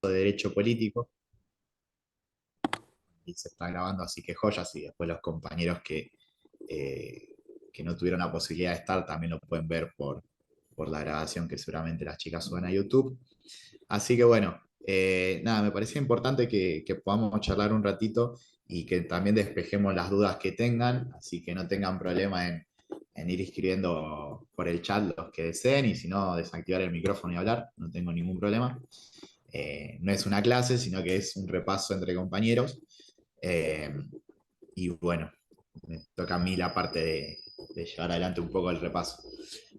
de Derecho Político y se está grabando, así que joyas, y después los compañeros eh, que no tuvieron la posibilidad de estar también lo pueden ver por la grabación que seguramente las chicas suben a YouTube. Así que bueno, nada, me parecía importante que podamos charlar un ratito y que también despejemos las dudas que tengan, así que no tengan problema en ir escribiendo por el chat los que deseen y si no, desactivar el micrófono y hablar, no tengo ningún problema. No es una clase, sino que es un repaso entre compañeros. Eh, y bueno, me toca a mí la parte de llevar adelante un poco el repaso.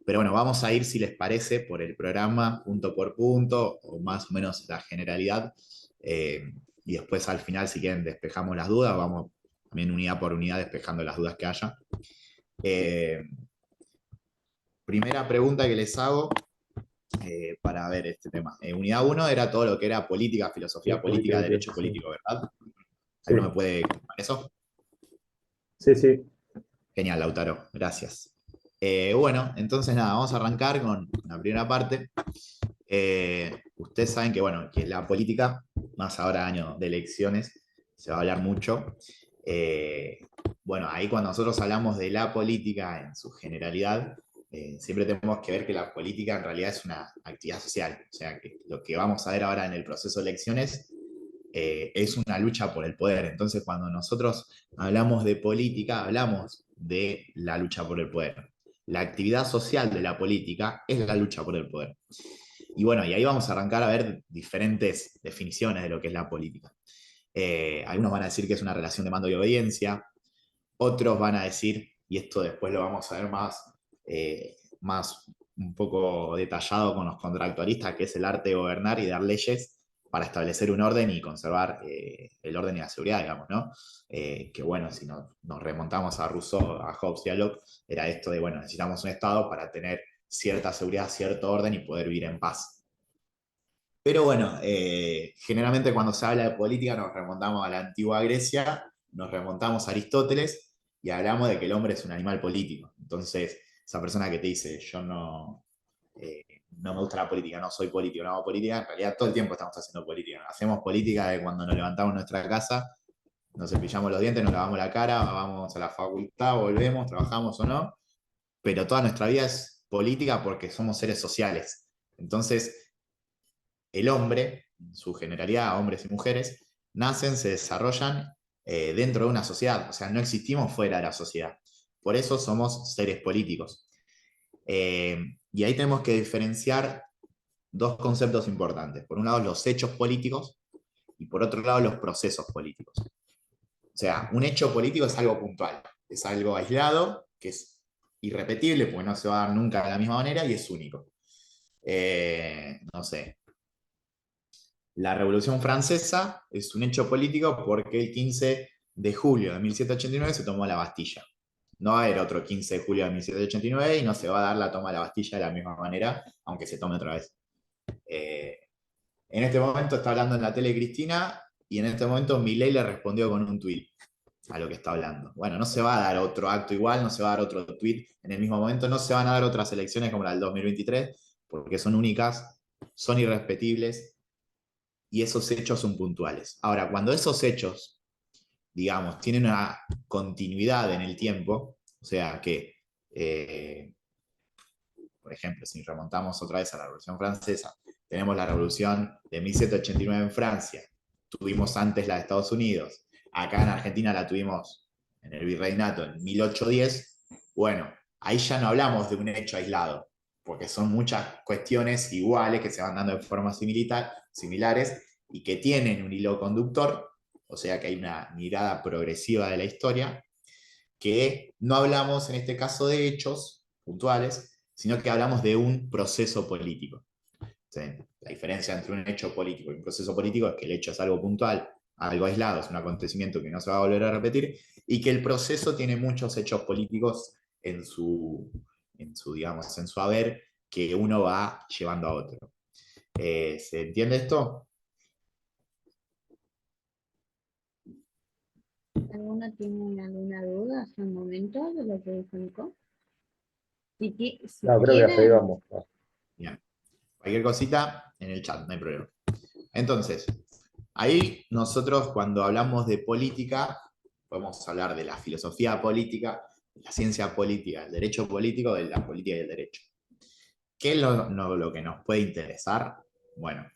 Pero bueno, vamos a ir, si les parece, por el programa punto por punto, o más o menos la generalidad. Y después al final, si quieren, despejamos las dudas, vamos también unidad por unidad despejando las dudas que haya. Eh, Primera pregunta que les hago para ver este tema. Unidad uno era todo lo que era política, filosofía Ok, política, ok, derecho sí. político, ¿verdad? ¿Alguno me Sí, puede contar eso? sí, sí. Genial, Lautaro, gracias. Bueno, entonces nada, vamos a arrancar con la primera parte. Ustedes saben que, bueno, que la política, más ahora año de elecciones, se va a hablar mucho. Eh, bueno, ahí cuando nosotros hablamos de la política en su generalidad, siempre tenemos que ver que la política en realidad es una actividad social. O sea, que lo que vamos a ver ahora en el proceso de elecciones es una lucha por el poder. Entonces, cuando nosotros hablamos de política, hablamos de la lucha por el poder. La actividad social de la política es la lucha por el poder. Y bueno, y ahí vamos a arrancar a ver diferentes definiciones de lo que es la política. Algunos van a decir que es una relación de mando y obediencia, otros van a decir, y esto después lo vamos a ver más un poco detallado con los contractualistas, que es el arte de gobernar y dar leyes para establecer un orden y conservar el orden y la seguridad, digamos, ¿no? Que bueno, si nos remontamos a Rousseau, a Hobbes y a Locke, era esto de, bueno, necesitamos un Estado para tener cierta seguridad, cierto orden y poder vivir en paz. Pero bueno, generalmente cuando se habla de política nos remontamos a la antigua Grecia, nos remontamos a Aristóteles y hablamos de que el hombre es un animal político. Entonces, esa persona que te dice, yo no me gusta la política, no soy político, no hago política, en realidad todo el tiempo estamos haciendo política. Hacemos política de cuando nos levantamos en nuestra casa, nos cepillamos los dientes, nos lavamos la cara, vamos a la facultad, volvemos, trabajamos o no, pero toda nuestra vida es política porque somos seres sociales. Entonces, el hombre, en su generalidad, hombres y mujeres, nacen, se desarrollan dentro de una sociedad, o sea, no existimos fuera de la sociedad. Por eso somos seres políticos. Eh, y ahí tenemos que diferenciar dos conceptos importantes. Por un lado, los hechos políticos y por otro lado, los procesos políticos. O sea, un hecho político es algo puntual, es algo aislado, que es irrepetible, porque no se va a dar nunca de la misma manera y es único. No sé, la Revolución Francesa es un hecho político porque el 15 de julio de 1789 se tomó la Bastilla. No va a haber otro 15 de julio de 1789 y no se va a dar la toma de la Bastilla de la misma manera, aunque se tome otra vez. Eh, en este momento está hablando en la tele Cristina y en este momento Milei le respondió con un tuit a lo que está hablando. Bueno, no se va a dar otro acto igual, no se va a dar otro tuit en el mismo momento, no se van a dar otras elecciones como la del 2023, porque son únicas, son irrepetibles y esos hechos son puntuales. Ahora, cuando esos hechos, digamos, tienen una continuidad en el tiempo, o sea que, por ejemplo, si remontamos otra vez a la Revolución Francesa, tenemos la Revolución de 1789 en Francia, tuvimos antes la de Estados Unidos, acá en Argentina la tuvimos en el Virreinato en 1810, bueno, ahí ya no hablamos de un hecho aislado, porque son muchas cuestiones iguales que se van dando de forma similares y que tienen un hilo conductor, o sea que hay una mirada progresiva de la historia, que no hablamos en este caso de hechos puntuales, sino que hablamos de un proceso político. ¿Sí? La diferencia entre un hecho político y un proceso político es que el hecho es algo puntual, algo aislado, es un acontecimiento que no se va a volver a repetir, y que el proceso tiene muchos hechos políticos digamos, en su haber que uno va llevando a otro. ¿Se entiende esto? ¿Alguno tiene alguna duda hasta el momento de lo que dijo Nico? Si No, creo que hasta ahí quieren, vamos. Bien. Cualquier cosita en el chat, no hay problema. Entonces, ahí nosotros cuando hablamos de política, podemos hablar de la filosofía política, de la ciencia política, el derecho político, de la política y el derecho. ¿Qué es lo que nos puede interesar? Bueno,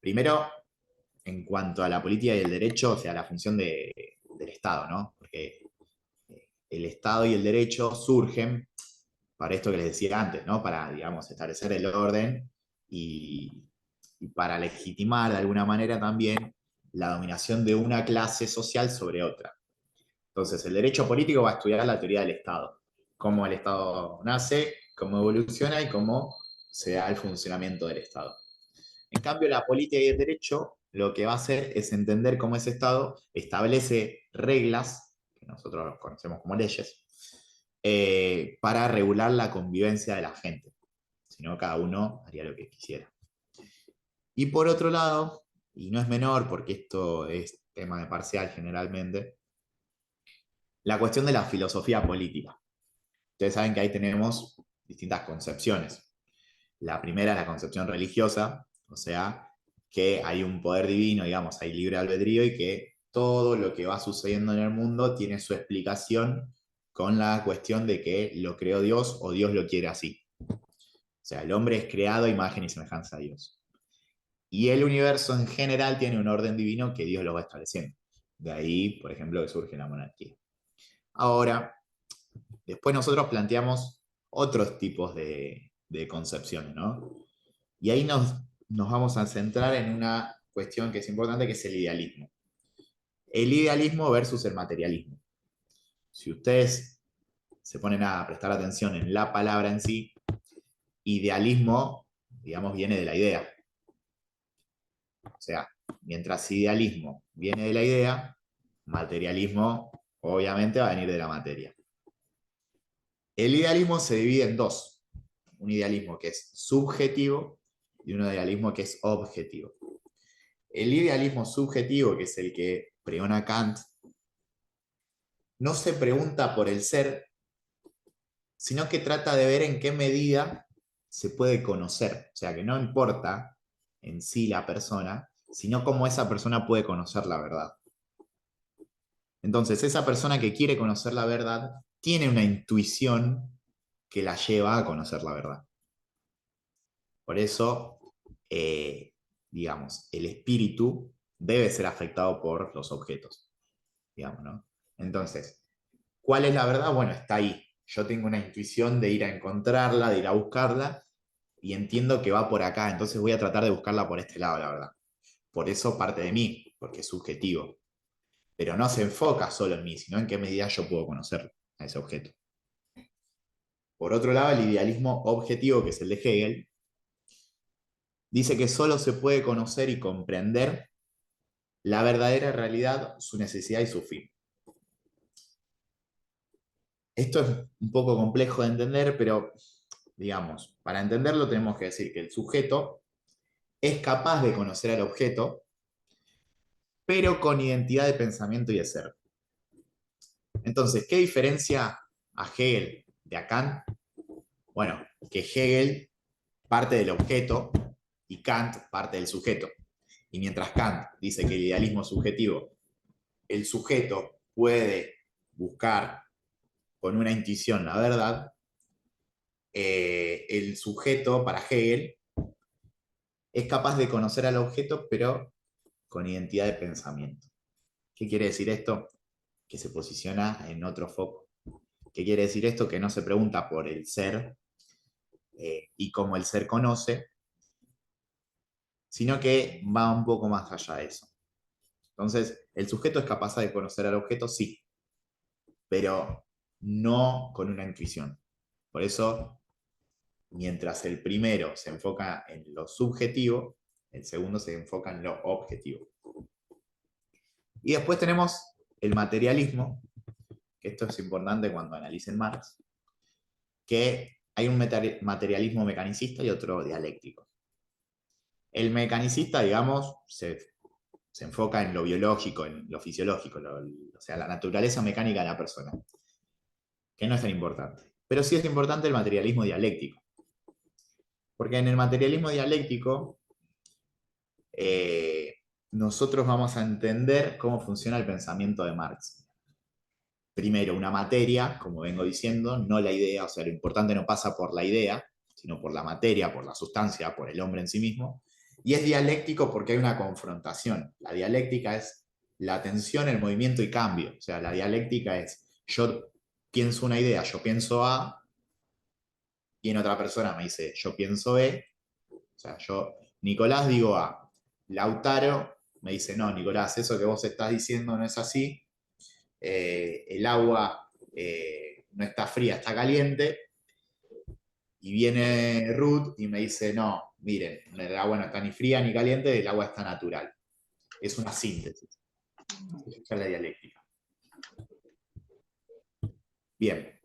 primero, en cuanto a la política y el derecho, o sea, la función del Estado, ¿no? Porque el Estado y el derecho surgen para esto que les decía antes, ¿no? Para, digamos, establecer el orden y, y para legitimar de alguna manera también la dominación de una clase social sobre otra. Entonces, el derecho político va a estudiar la teoría del Estado, cómo el Estado nace, cómo evoluciona y cómo se da el funcionamiento del Estado. En cambio, la política y el derecho lo que va a hacer es entender cómo ese Estado establece reglas, que nosotros conocemos como leyes, para regular la convivencia de la gente. Si no, cada uno haría lo que quisiera. Y por otro lado, y no es menor porque esto es tema de parcial generalmente, la cuestión de la filosofía política. Ustedes saben que ahí tenemos distintas concepciones. La primera es la concepción religiosa, o sea, que hay un poder divino, digamos, hay libre albedrío y que todo lo que va sucediendo en el mundo tiene su explicación con la cuestión de que lo creó Dios o Dios lo quiere así. O sea, el hombre es creado a imagen y semejanza a Dios. Y el universo en general tiene un orden divino que Dios lo va estableciendo. De ahí, por ejemplo, que surge la monarquía. Ahora, después nosotros planteamos otros tipos de concepciones, ¿no? Y ahí nos vamos a centrar en una cuestión que es importante, que es el idealismo. El idealismo versus el materialismo. Si ustedes se ponen a prestar atención en la palabra en sí, idealismo, digamos, viene de la idea. O sea, mientras idealismo viene de la idea, materialismo obviamente va a venir de la materia. El idealismo se divide en dos. Un idealismo que es subjetivo y un idealismo que es objetivo. El idealismo subjetivo, que es el que pregona Kant, no se pregunta por el ser, sino que trata de ver en qué medida se puede conocer. O sea, que no importa en sí la persona, sino cómo esa persona puede conocer la verdad. Entonces, esa persona que quiere conocer la verdad tiene una intuición que la lleva a conocer la verdad. Por eso, digamos, el espíritu debe ser afectado por los objetos, digamos, ¿no? Entonces, ¿cuál es la verdad? Bueno, está ahí. Yo tengo una intuición de ir a encontrarla, de ir a buscarla, y entiendo que va por acá, entonces voy a tratar de buscarla por este lado, la verdad. Por eso parte de mí, porque es subjetivo. Pero no se enfoca solo en mí, sino en qué medida yo puedo conocer a ese objeto. Por otro lado, el idealismo objetivo, que es el de Hegel, dice que solo se puede conocer y comprender la verdadera realidad, su necesidad y su fin. Esto es un poco complejo de entender, pero digamos, para entenderlo tenemos que decir que el sujeto es capaz de conocer al objeto, pero con identidad de pensamiento y de ser. Entonces, ¿qué diferencia a Hegel de a Kant? Bueno, que Hegel parte del objeto y Kant parte del sujeto. Y mientras Kant dice que el idealismo es subjetivo, el sujeto puede buscar con una intuición la verdad, el sujeto para Hegel es capaz de conocer al objeto, pero con identidad de pensamiento. ¿Qué quiere decir esto? Que se posiciona en otro foco. ¿Qué quiere decir esto? Que no se pregunta por el ser y cómo el ser conoce, sino que va un poco más allá de eso. Entonces, ¿el sujeto es capaz de conocer al objeto? Sí, pero no con una intuición. Por eso, mientras el primero se enfoca en lo subjetivo, el segundo se enfoca en lo objetivo. Y después tenemos el materialismo, que esto es importante cuando analicen Marx, que hay un materialismo mecanicista y otro dialéctico. El mecanicista, digamos, se enfoca en lo biológico, en lo fisiológico, o sea, la naturaleza mecánica de la persona, que no es tan importante. Pero sí es importante el materialismo dialéctico. Porque en el materialismo dialéctico nosotros vamos a entender cómo funciona el pensamiento de Marx. Primero, una materia, como vengo diciendo, no la idea, o sea, lo importante no pasa por la idea, sino por la materia, por la sustancia, por el hombre en sí mismo. Y es dialéctico porque hay una confrontación. La dialéctica es la tensión, el movimiento y cambio. O sea, la dialéctica es yo pienso una idea, yo pienso A, y en otra persona me dice yo pienso B. O sea, yo, Nicolás, digo A. Lautaro me dice, no, Nicolás, eso que vos estás diciendo no es así. El agua no está fría, está caliente. Y viene Ruth y me dice, no, miren, el agua no está ni fría ni caliente, el agua está natural. Es una síntesis. Esa es la dialéctica. Bien.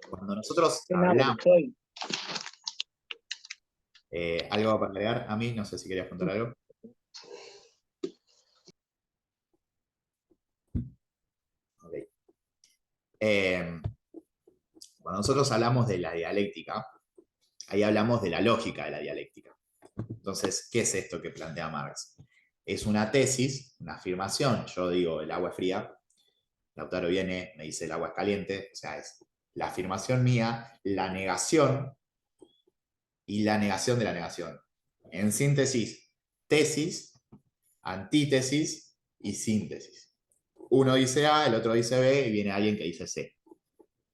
Cuando nosotros hablamos... ¿algo para agregar a mí? No sé si querías contar algo. Okay. Cuando nosotros hablamos de la dialéctica, ahí hablamos de la lógica de la dialéctica. Entonces, ¿qué es esto que plantea Marx? Es una tesis, una afirmación. Yo digo, el agua es fría. Lautaro viene, me dice, el agua es caliente. O sea, es la afirmación mía, la negación y la negación de la negación. En síntesis, tesis, antítesis y síntesis. Uno dice A, el otro dice B y viene alguien que dice C.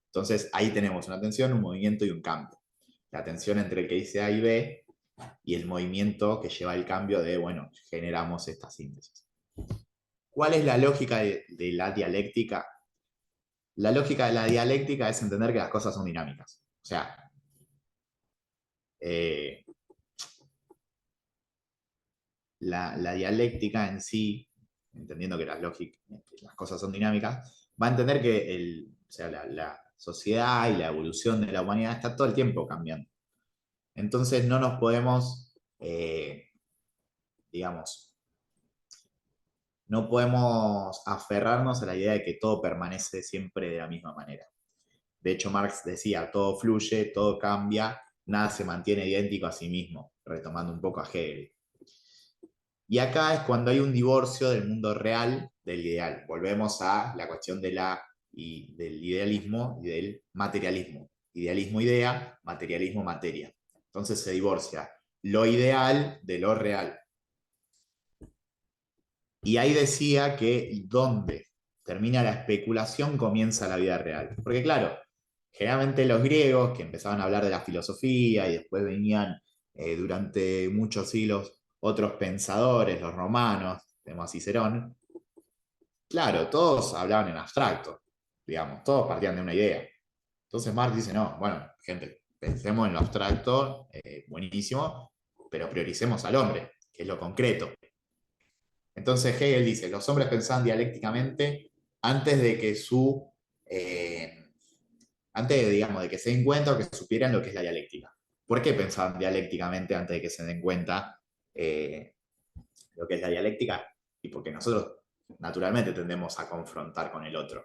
Entonces ahí tenemos una tensión, un movimiento y un cambio. La tensión entre el que dice A y B y el movimiento que lleva el cambio de, bueno, generamos esta síntesis. ¿Cuál es la lógica de la dialéctica? La lógica de la dialéctica es entender que las cosas son dinámicas. O sea, la dialéctica en sí, entendiendo que las cosas son dinámicas, va a entender que o sea, la sociedad y la evolución de la humanidad está todo el tiempo cambiando. Entonces no nos podemos, digamos, no podemos aferrarnos a la idea de que todo permanece siempre de la misma manera. De hecho, Marx decía, todo fluye, todo cambia, nada se mantiene idéntico a sí mismo, retomando un poco a Hegel. Y acá es cuando hay un divorcio del mundo real del ideal. Volvemos a la cuestión del idealismo y del materialismo. Idealismo, idea, materialismo, materia. Entonces se divorcia lo ideal de lo real. Y ahí decía que donde termina la especulación comienza la vida real. Porque claro, generalmente los griegos que empezaban a hablar de la filosofía y después venían durante muchos siglos otros pensadores, los romanos, tenemos a Cicerón, claro, todos hablaban en abstracto, digamos, todos partían de una idea. Entonces Marx dice, no, bueno, gente, pensemos en lo abstracto, buenísimo, pero prioricemos al hombre, que es lo concreto. Entonces Hegel dice, los hombres pensaban dialécticamente antes de que digamos, de que se den cuenta o que supieran lo que es la dialéctica. ¿Por qué pensaban dialécticamente antes de que se den cuenta lo que es la dialéctica? Y porque nosotros naturalmente tendemos a confrontar con el otro.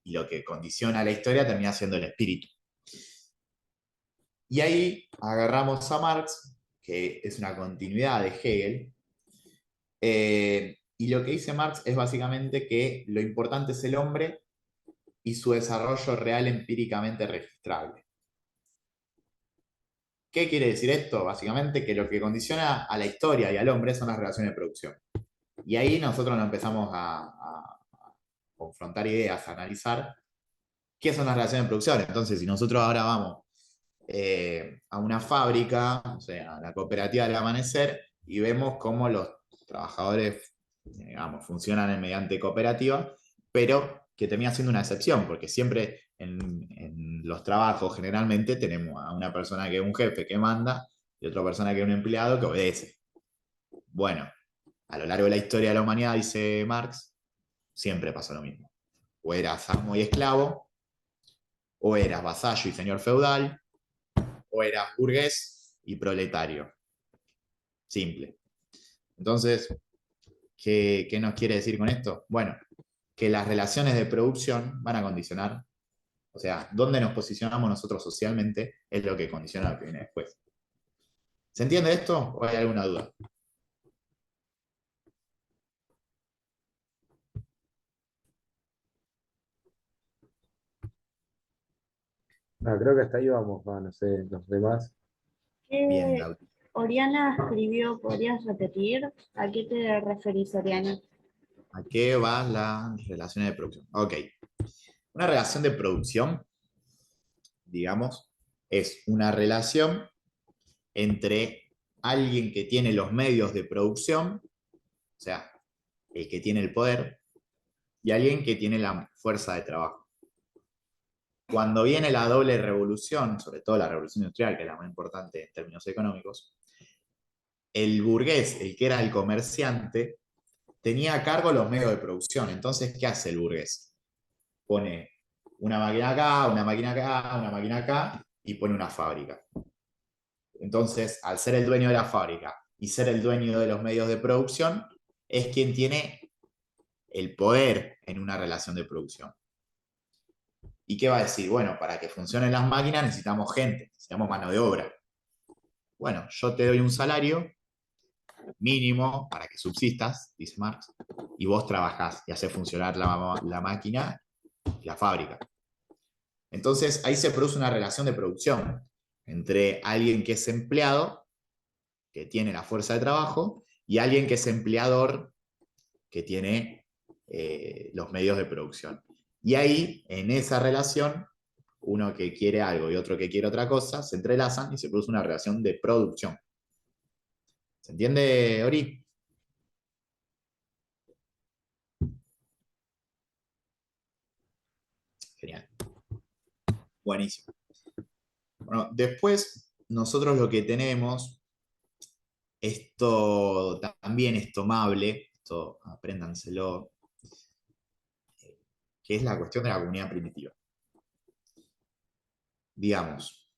Y lo que condiciona la historia termina siendo el espíritu. Y ahí agarramos a Marx, que es una continuidad de Hegel, y lo que dice Marx es básicamente que lo importante es el hombre y su desarrollo real empíricamente registrable. ¿Qué quiere decir esto? Básicamente que lo que condiciona a la historia y al hombre son las relaciones de producción. Y ahí nosotros nos empezamos a confrontar ideas, a analizar qué son las relaciones de producción. Entonces, si nosotros ahora vamos a una fábrica, o sea, a la cooperativa del Amanecer, y vemos cómo los trabajadores, digamos, funcionan mediante cooperativa, pero que termina siendo una excepción, porque siempre en los trabajos generalmente tenemos a una persona que es un jefe que manda y otra persona que es un empleado que obedece. Bueno, a lo largo de la historia de la humanidad, dice Marx, siempre pasa lo mismo. O eras amo y esclavo, o eras vasallo y señor feudal, o eras burgués y proletario. Simple. Entonces, ¿qué nos quiere decir con esto? Bueno, que las relaciones de producción van a condicionar, o sea, dónde nos posicionamos nosotros socialmente es lo que condiciona lo que viene después. ¿Se entiende esto o hay alguna duda? Ah, creo que hasta ahí vamos, no sé, los demás. Bien, ¿Qué Oriana escribió? ¿Podrías repetir? ¿A qué te referís, Oriana? ¿a qué van las relaciones de producción? Ok. Una relación de producción, digamos, es una relación entre alguien que tiene los medios de producción, o sea, el que tiene el poder, y alguien que tiene la fuerza de trabajo. Cuando viene la doble revolución, sobre todo la revolución industrial, que es la más importante en términos económicos, el burgués, el que era el comerciante, tenía a cargo los medios de producción. Entonces, ¿qué hace el burgués? Pone una máquina acá, una máquina acá, una máquina acá, y pone una fábrica. Entonces, al ser el dueño de la fábrica y ser el dueño de los medios de producción, es quien tiene el poder en una relación de producción. ¿Y qué va a decir? Bueno, para que funcionen las máquinas necesitamos gente, necesitamos mano de obra. Bueno, yo te doy un salario mínimo para que subsistas, dice Marx, y vos trabajás y haces funcionar la máquina y la fábrica. Entonces ahí se produce una relación de producción entre alguien que es empleado, que tiene la fuerza de trabajo, y alguien que es empleador, que tiene los medios de producción. Y ahí, en esa relación, uno que quiere algo y otro que quiere otra cosa, se entrelazan y se produce una relación de producción. ¿Se entiende, Ori? Genial. Buenísimo. Bueno, después nosotros lo que tenemos, esto también es tomable, esto apréndanselo, que es la cuestión de la comunidad primitiva. Digamos,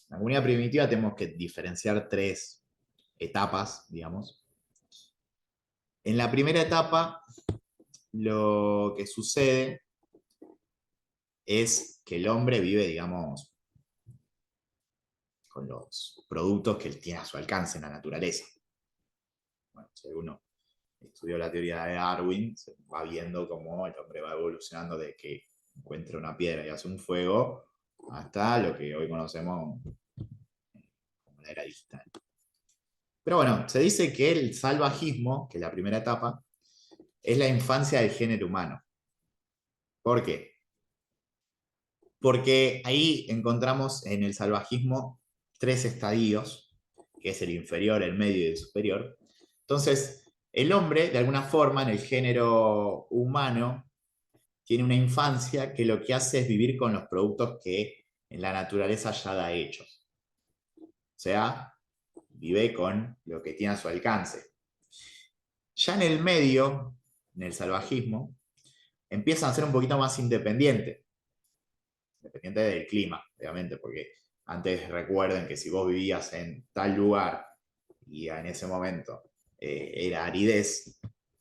la comunidad primitiva tenemos que diferenciar tres etapas, digamos. En la primera etapa, lo que sucede es que el hombre vive, digamos, con los productos que él tiene a su alcance en la naturaleza. Bueno, si uno estudió la teoría de Darwin, se va viendo cómo el hombre va evolucionando de que encuentra una piedra y hace un fuego hasta lo que hoy conocemos como la era digital. Pero bueno, se dice que el salvajismo, que es la primera etapa, es la infancia del género humano. ¿Por qué? Porque ahí encontramos en el salvajismo tres estadios, que es el inferior, el medio y el superior. Entonces, el hombre, de alguna forma, en el género humano, tiene una infancia que lo que hace es vivir con los productos que en la naturaleza ya da hechos. O sea, vive con lo que tiene a su alcance. Ya en el medio, en el salvajismo, empiezan a ser un poquito más independientes del clima, obviamente, porque antes recuerden que si vos vivías en tal lugar y en ese momento era aridez,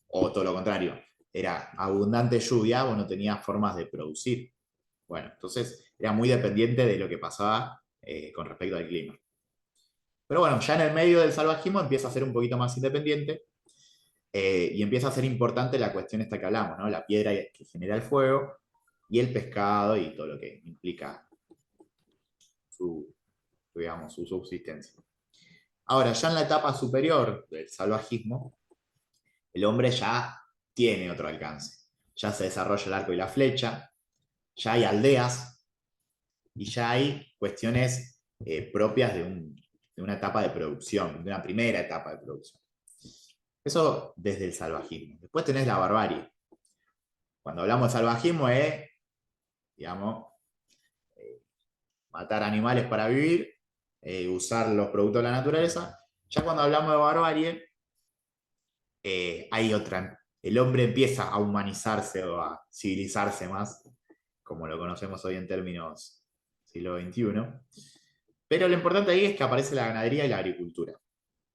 o todo lo contrario, era abundante lluvia, vos no tenías formas de producir. Bueno, entonces era muy dependiente de lo que pasaba con respecto al clima. Pero bueno, ya en el medio del salvajismo empieza a ser un poquito más independiente y empieza a ser importante la cuestión esta que hablamos, ¿no? La piedra que genera el fuego y el pescado y todo lo que implica su, digamos, su subsistencia. Ahora, ya en la etapa superior del salvajismo, el hombre ya tiene otro alcance. Ya se desarrolla el arco y la flecha, ya hay aldeas y ya hay cuestiones propias de una etapa de producción, de una primera etapa de producción. Eso desde el salvajismo. Después tenés la barbarie. Cuando hablamos de salvajismo es, digamos, matar animales para vivir, usar los productos de la naturaleza. Ya cuando hablamos de barbarie, hay otra. El hombre empieza a humanizarse o a civilizarse más, como lo conocemos hoy en términos siglo XXI. Pero lo importante ahí es que aparece la ganadería y la agricultura.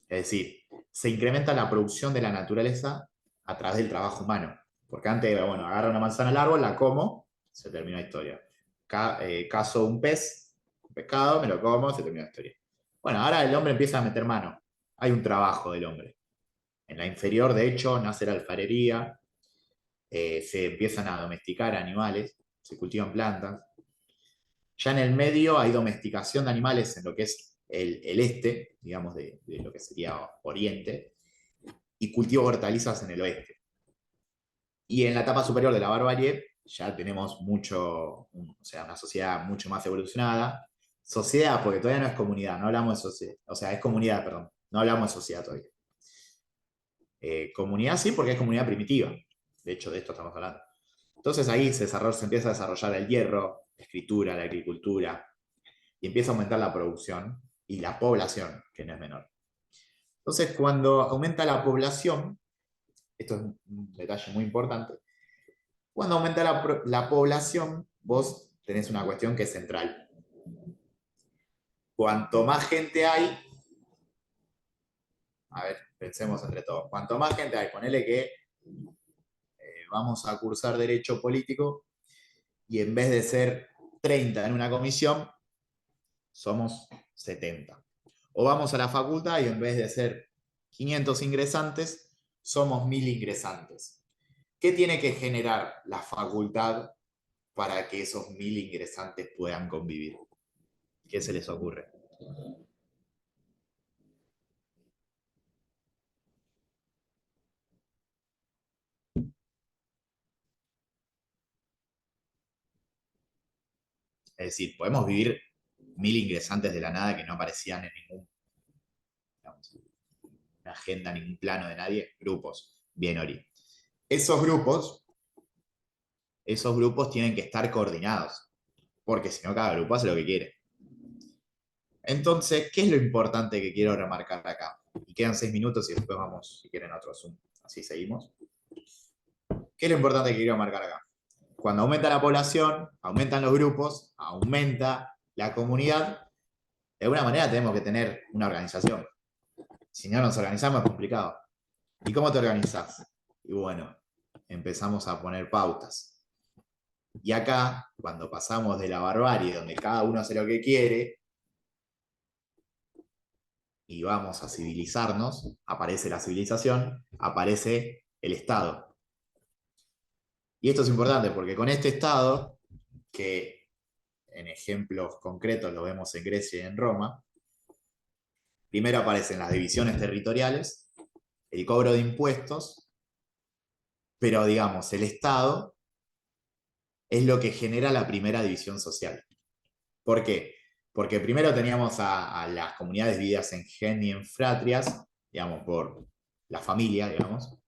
Es decir, se incrementa la producción de la naturaleza a través del trabajo humano. Porque antes, bueno, agarro una manzana al árbol, la como, se terminó la historia. Cazo un pez, un pescado, me lo como, se terminó la historia. Bueno, ahora el hombre empieza a meter mano. Hay un trabajo del hombre. En la inferior, de hecho, nace la alfarería, se empiezan a domesticar animales, se cultivan plantas. Ya en el medio hay domesticación de animales en lo que es el este, digamos, de lo que sería Oriente, y cultivo de hortalizas en el oeste. Y en la etapa superior de la barbarie ya tenemos o sea, una sociedad mucho más evolucionada. Sociedad, porque todavía no es comunidad, no hablamos de sociedad, o sea, es comunidad, perdón, no hablamos de sociedad todavía. Comunidad sí, porque es comunidad primitiva. De hecho, de esto estamos hablando. Entonces ahí se empieza a desarrollar el hierro, la escritura, la agricultura, y empieza a aumentar la producción y la población, que no es menor. Entonces, cuando aumenta la población, esto es un detalle muy importante, cuando aumenta la población, vos tenés una cuestión que es central. Cuanto más gente hay, a ver, pensemos entre todos, cuanto más gente hay, ponele que vamos a cursar Derecho Político y en vez de ser 30 en una comisión, somos 70. O vamos a la facultad y en vez de ser 500 ingresantes, somos 1000 ingresantes. ¿Qué tiene que generar la facultad para que esos 1000 ingresantes puedan convivir? ¿Qué se les ocurre? Es decir, podemos vivir 1000 ingresantes de la nada que no aparecían en ningún, digamos, una agenda, ningún plano de nadie. Grupos. Bien, Ori. Esos grupos, esos grupos tienen que estar coordinados, porque si no, cada grupo hace lo que quiere. Entonces, ¿qué es lo importante que quiero remarcar acá? Y quedan 6 minutos y después vamos, si quieren, a otro Zoom. Así seguimos. ¿Qué es lo importante que quiero marcar acá? Cuando aumenta la población, aumentan los grupos, aumenta la comunidad, de alguna manera tenemos que tener una organización. Si no nos organizamos es complicado. ¿Y cómo te organizás? Y bueno, empezamos a poner pautas. Y acá, cuando pasamos de la barbarie, donde cada uno hace lo que quiere, y vamos a civilizarnos, aparece la civilización, aparece el Estado. Y esto es importante porque con este Estado, que en ejemplos concretos lo vemos en Grecia y en Roma, primero aparecen las divisiones territoriales, el cobro de impuestos, pero digamos, el Estado es lo que genera la primera división social. ¿Por qué? Porque primero teníamos a las comunidades divididas en gen y en fratrias, digamos, por la familia, digamos,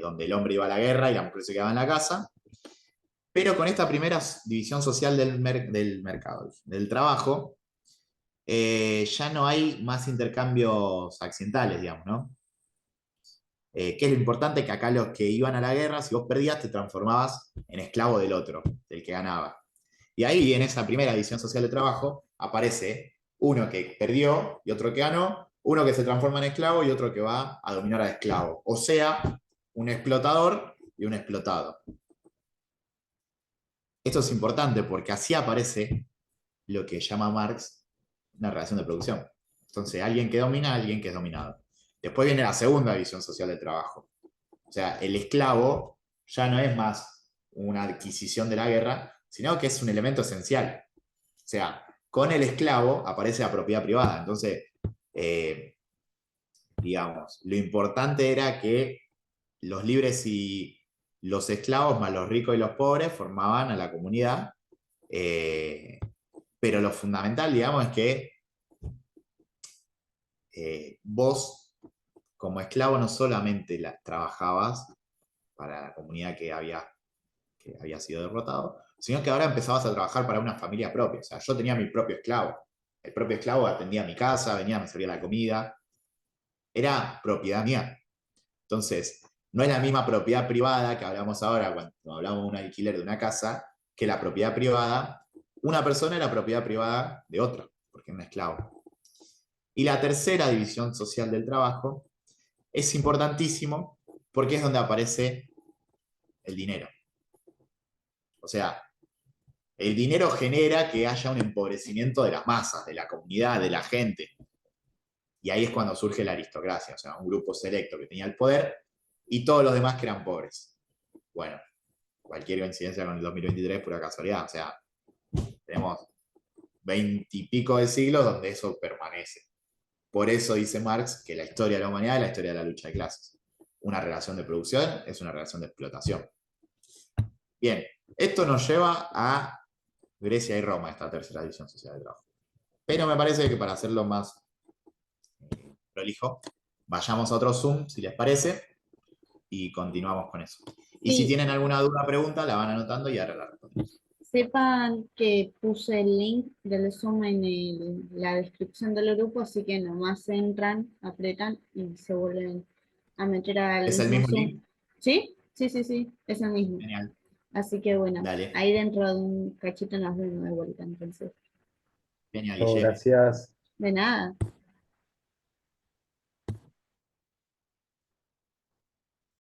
donde el hombre iba a la guerra y la mujer se quedaba en la casa. Pero con esta primera división social del mercado, del trabajo, ya no hay más intercambios accidentales, digamos, ¿no? ¿Qué es lo importante? Que acá los que iban a la guerra, si vos perdías, te transformabas en esclavo del otro, del que ganaba. Y ahí, en esa primera división social de trabajo, aparece uno que perdió y otro que ganó, uno que se transforma en esclavo y otro que va a dominar a esclavo. O sea, un explotador y un explotado. Esto es importante porque así aparece lo que llama Marx una relación de producción. Entonces, alguien que domina, alguien que es dominado. Después viene la segunda división social del trabajo. O sea, el esclavo ya no es más una adquisición de la guerra, sino que es un elemento esencial. O sea, con el esclavo aparece la propiedad privada. Entonces, eh, digamos, lo importante era que los libres y los esclavos, más los ricos y los pobres, formaban a la comunidad. eh, pero lo fundamental, digamos, es que vos, como esclavo, no solamente trabajabas para la comunidad que había sido derrotado, sino que ahora empezabas a trabajar para una familia propia. O sea, yo tenía mi propio esclavo. El propio esclavo atendía mi casa, venía, me servía la comida. Era propiedad mía. Entonces, no es la misma propiedad privada que hablamos ahora cuando hablamos de un alquiler de una casa, que la propiedad privada. Una persona era propiedad privada de otra, porque es un esclavo. Y la tercera división social del trabajo es importantísimo porque es donde aparece el dinero. O sea, el dinero genera que haya un empobrecimiento de las masas, de la comunidad, de la gente. Y ahí es cuando surge la aristocracia, o sea, un grupo selecto que tenía el poder y todos los demás que eran pobres. Bueno, cualquier coincidencia con el 2023, pura casualidad, o sea, tenemos 20 y pico de siglos donde eso permanece. Por eso dice Marx que la historia de la humanidad es la historia de la lucha de clases. Una relación de producción es una relación de explotación. Bien, esto nos lleva a Grecia y Roma, esta tercera división social del trabajo. Pero me parece que para hacerlo más prolijo, vayamos a otro Zoom, si les parece, y continuamos con eso. Y si Sí, tienen alguna duda o pregunta, la van anotando y ahora la respondemos. sepan que puse el link del Zoom en la descripción del grupo, así que nomás entran, apretan y se vuelven a meter al ¿Es el mismo mismo Zoom. link? ¿Sí? Sí, sí, sí, es el mismo. Genial. Así que bueno, Dale. ahí dentro de un cachito nos vemos de vuelta, entonces. Genial, Chao, Guille. gracias. De nada.